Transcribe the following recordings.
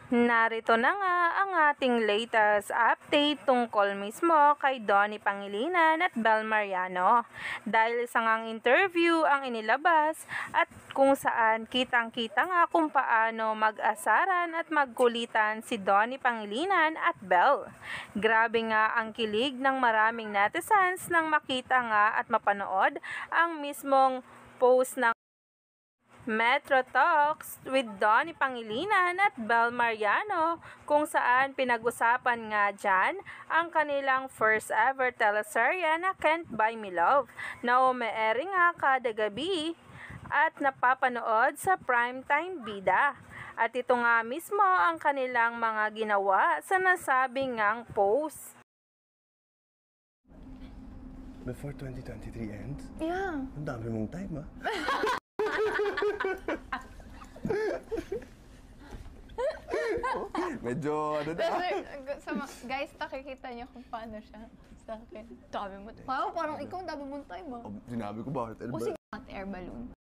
Narito na nga ang ating latest update tungkol mismo kay Donnie Pangilinan at Bel Mariano. Dahil sa ngang interview ang inilabas at kung saan kitang-kita nga kung paano mag-asaran at magkulitan si Donnie Pangilinan at Bel. Grabe nga ang kilig ng maraming netizens nang makita nga at mapanood ang mismong post ng Metro Talks with Donnie Pangilinan at Bel Mariano kung saan pinag-usapan nga dyan ang kanilang first ever teleserye na Can't Buy Me Love na umeere nga kada gabi at napapanood sa primetime bida. At ito nga mismo ang kanilang mga ginawa sa nasabing ngang post. Before 2023 ends? Yeah. Ang dami mong time, ah. Medyo ano na. Guys, nakikita niyo kung paano siya sa akin. Dami mo. Parang ikaw, dami mong time, ah. Sinabi ko bakit? O sige, hot air balloon.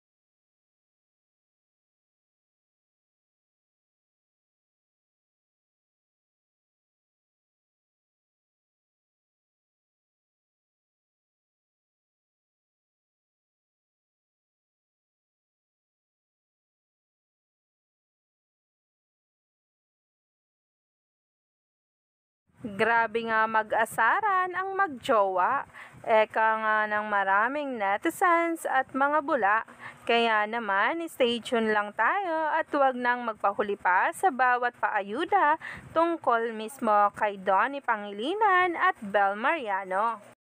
Grabe nga mag-asaran ang magjowa. Eka nga ng maraming netizens at mga bula. Kaya naman, stay tuned lang tayo at huwag nang magpahuli pa sa bawat paayuda tungkol mismo kay Donnie Pangilinan at Bel Mariano.